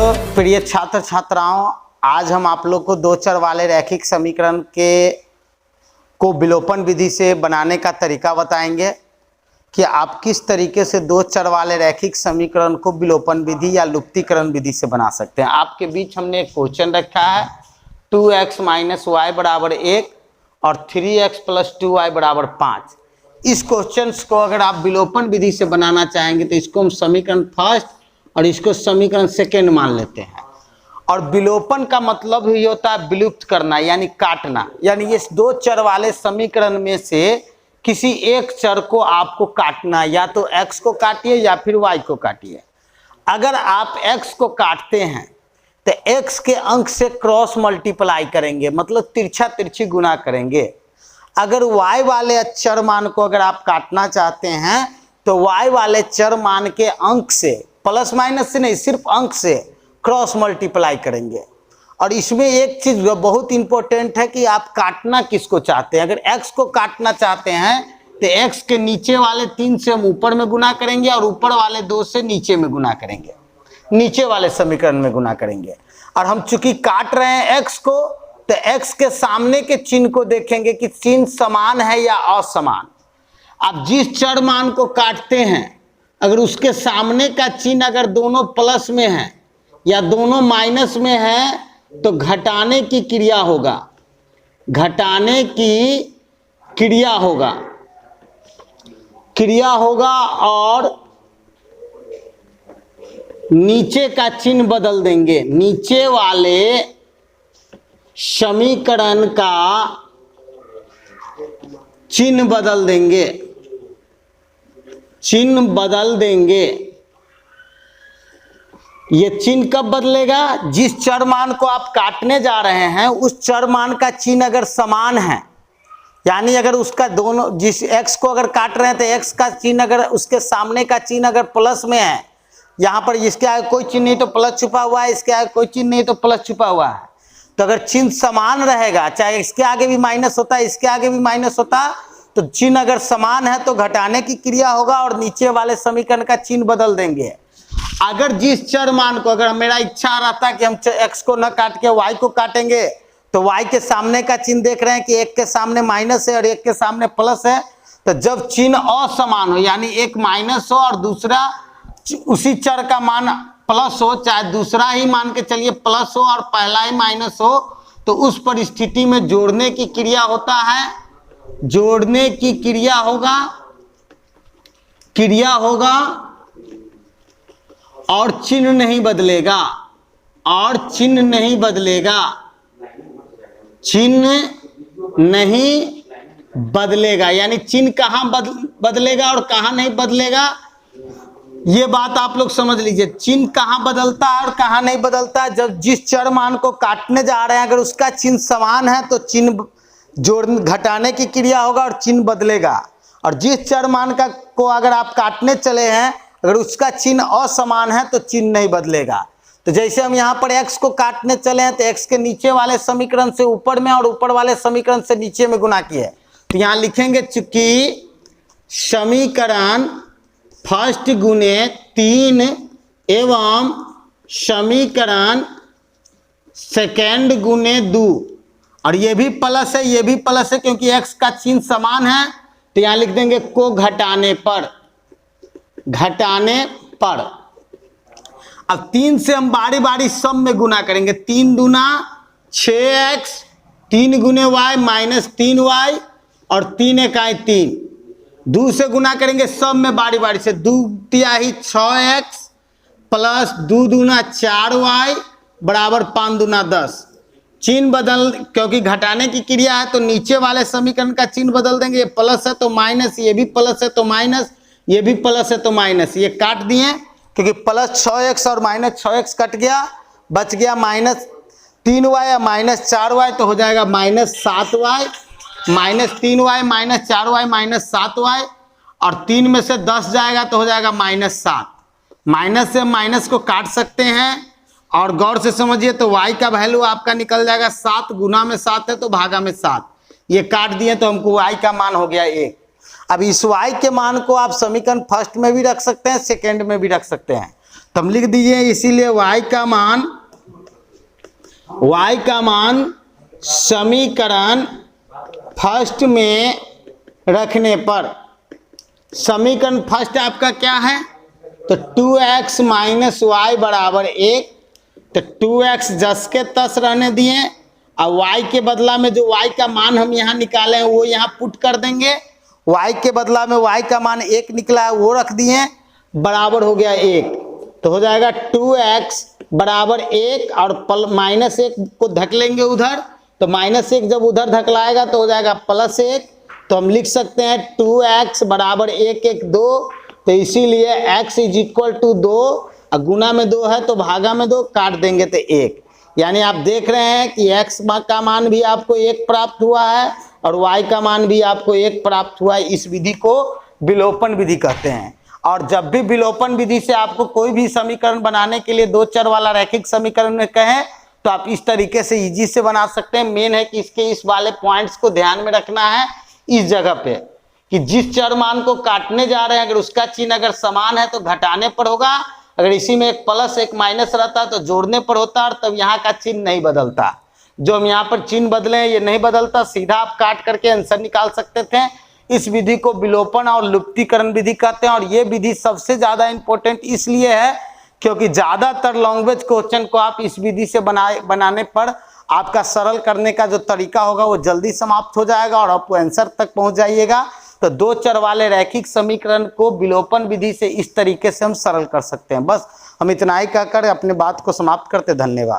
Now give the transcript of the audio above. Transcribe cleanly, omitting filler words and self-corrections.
Hello प्रिय छात्र छात्राओं, आज हम आप लोग को दो चर वाले रैखिक समीकरण को विलोपन विधि से बनाने का तरीका बताएंगे कि आप किस तरीके से दो चर वाले रैखिक समीकरण को विलोपन विधि या लुप्तीकरण विधि से बना सकते हैं। आपके बीच हमने एक क्वेश्चन रखा है 2x - y = 1 और 3x + 2y = 5। इस क्वेश्चन को अगर आप विलोपन विधि से बनाना चाहेंगे तो इसको हम समीकरण फर्स्ट और इसको समीकरण सेकेंड मान लेते हैं। और विलोपन का मतलब ही होता है विलुप्त करना यानी काटना, यानी ये दो चर वाले समीकरण में से किसी एक चर को आपको काटना, या तो x को काटिए या फिर y को काटिए। अगर आप x को काटते हैं तो x के अंक से क्रॉस मल्टीप्लाई करेंगे, मतलब तिरछा तिरछी गुना करेंगे। अगर y वाले चर मान को अगर आप काटना चाहते हैं तो y वाले चर मान के अंक से, प्लस माइनस से नहीं, सिर्फ अंक से क्रॉस मल्टीप्लाई करेंगे। और इसमें एक चीज बहुत इंपॉर्टेंट है कि आप काटना किसको चाहते हैं। अगर x को काटना चाहते हैं तो x के नीचे वाले 3 से हम ऊपर में गुना करेंगे और ऊपर वाले 2 से नीचे में गुना करेंगे, नीचे वाले समीकरण में गुना करेंगे। और हम चूंकि काट रहे हैं x को, तो x के सामने के चिन्ह को देखेंगे कि चिन्ह समान है या असमान। आप जिस चर मान को काटते हैं अगर उसके सामने का चिन्ह अगर दोनों प्लस में है या दोनों माइनस में है तो घटाने की क्रिया होगा, घटाने की क्रिया होगा और नीचे का चिन्ह बदल देंगे। नीचे वाले समीकरण का चिन्ह बदल देंगे, चिन्ह बदल देंगे। ये चिन्ह कब बदलेगा? जिस चर मान को आप काटने जा रहे हैं उस चर मान का चिन्ह अगर समान है, यानी अगर उसका दोनों, जिस x को अगर काट रहे हैं तो x का चिन्ह अगर उसके सामने का चिन्ह अगर प्लस में है, यहाँ पर इसके आगे कोई चिन्ह नहीं तो प्लस छुपा हुआ है, इसके आगे कोई चिन्ह नहीं तो प्लस छुपा हुआ है, तो अगर चिन्ह समान रहेगा, चाहे इसके आगे भी माइनस होता है इसके आगे भी माइनस होता, तो चिन्ह अगर समान है तो घटाने की क्रिया होगा और नीचे वाले समीकरण का चिन्ह बदल देंगे। अगर जिस चर मान को, अगर मेरा इच्छा रहता है कि हम x को न काट के y को काटेंगे, तो y के सामने का चिन्ह देख रहे हैं कि एक के सामने माइनस है और एक के सामने प्लस है, तो जब चिन्ह असमान हो, यानी एक माइनस हो और दूसरा उसी चर का मान प्लस हो, चाहे दूसरा ही मान के चलिए प्लस हो और पहला ही माइनस हो, तो उस परिस्थिति में जोड़ने की क्रिया होता है, जोड़ने की क्रिया होगा और चिन्ह नहीं बदलेगा, और चिन्ह नहीं बदलेगा, चिन्ह नहीं बदलेगा। यानी चिन्ह कहां बदलेगा और कहां नहीं बदलेगा, ये बात आप लोग समझ लीजिए। चिन्ह कहां बदलता है और कहां नहीं बदलता है? जब जिस चर मान को काटने जा रहे हैं अगर उसका चिन्ह समान है तो चिन्ह घटाने की क्रिया होगा और चिन्ह बदलेगा। और जिस चर मान को अगर आप काटने चले हैं अगर उसका चिन्ह असमान है तो चिन्ह नहीं बदलेगा। तो जैसे हम यहाँ पर x को काटने चले हैं तो x के नीचे वाले समीकरण से ऊपर में और ऊपर वाले समीकरण से नीचे में गुना किए, तो यहाँ लिखेंगे चूंकि समीकरण फर्स्ट गुने 3 एवं समीकरण सेकेंड गुने 2, और ये भी प्लस है ये भी प्लस है क्योंकि x का चिन्ह समान है, तो यहाँ लिख देंगे को घटाने पर, घटाने पर। अब 3 से हम बारी बारी सब में गुना करेंगे, 3 दूना 6x, 3 गुने y -3y और 3 एकाई 3, 2 से गुना करेंगे सब में बारी बारी से, 2 तिहाई 6x प्लस 2 दूना 4y बराबर 5 दूना 10। चिन्ह बदल, क्योंकि घटाने की क्रिया है तो नीचे वाले समीकरण का चिन्ह बदल देंगे, ये प्लस है तो माइनस, ये भी प्लस है तो माइनस, ये भी प्लस है तो माइनस, ये काट दिए क्योंकि प्लस 6x और माइनस 6x कट गया, बच गया -3y या -4y, तो हो जाएगा -7y, -3y -4y -7y, और 3 में से 10 जाएगा तो हो जाएगा -7। माइनस से माइनस को काट सकते हैं और गौर से समझिए तो y का वैल्यू आपका निकल जाएगा 7, गुना में 7 है तो भागा में 7, ये काट दिए तो हमको y का मान हो गया 1। अब इस y के मान को आप समीकरण फर्स्ट में भी रख सकते हैं, सेकेंड में भी रख सकते हैं। तो हम लिख दीजिए इसीलिए y का मान समीकरण फर्स्ट में रखने पर, समीकरण फर्स्ट आपका क्या है, तो 2x माइनस वाई बराबर 1, तो 2x जस के तस रहने दिए और y के बदला में जो y का मान हम यहाँ निकाले हैं वो यहाँ पुट कर देंगे, y के बदला में y का मान 1 निकला है वो रख दिए, बराबर हो गया 1, तो हो जाएगा 2x बराबर 1 और माइनस 1 को धकेलेंगे उधर, तो माइनस 1 जब उधर धकलाएगा तो हो जाएगा प्लस 1, तो हम लिख सकते हैं 2x बराबर 1 1 2, तो इसीलिए x इज इक्वल टू 2, गुना में 2 है तो भागा में 2, काट देंगे तो 1। यानी आप देख रहे हैं कि x का मान भी आपको 1 प्राप्त हुआ है और y का मान भी आपको 1 प्राप्त हुआ है। इस विधि को विलोपन विधि कहते हैं। और जब भी विलोपन विधि से आपको कोई भी समीकरण बनाने के लिए दो चर वाला रैखिक समीकरण में कहें तो आप इस तरीके से इजी से बना सकते हैं। मेन है कि इसके इस वाले पॉइंट्स को ध्यान में रखना है इस जगह पे कि जिस चर मान को काटने जा रहे हैं अगर उसका चिन्ह अगर समान है तो घटाने पर होगा, अगर इसी में एक प्लस एक माइनस रहता तो जोड़ने पर होता, और तब यहाँ का चिन्ह नहीं बदलता। जो हम यहाँ पर चिन्ह बदले ये नहीं बदलता, सीधा आप काट करके आंसर निकाल सकते थे। इस विधि को विलोपन और लुप्तीकरण विधि कहते हैं और ये विधि सबसे ज्यादा इंपॉर्टेंट इसलिए है क्योंकि ज्यादातर लैंग्वेज क्वेश्चन को आप इस विधि से बनाने पर आपका सरल करने का जो तरीका होगा वो जल्दी समाप्त हो जाएगा और आप आंसर तक पहुंच जाइएगा। तो दो चर वाले रैखिक समीकरण को विलोपन विधि से इस तरीके से हम सरल कर सकते हैं। बस हम इतना ही कहकर अपने बात को समाप्त करते। धन्यवाद।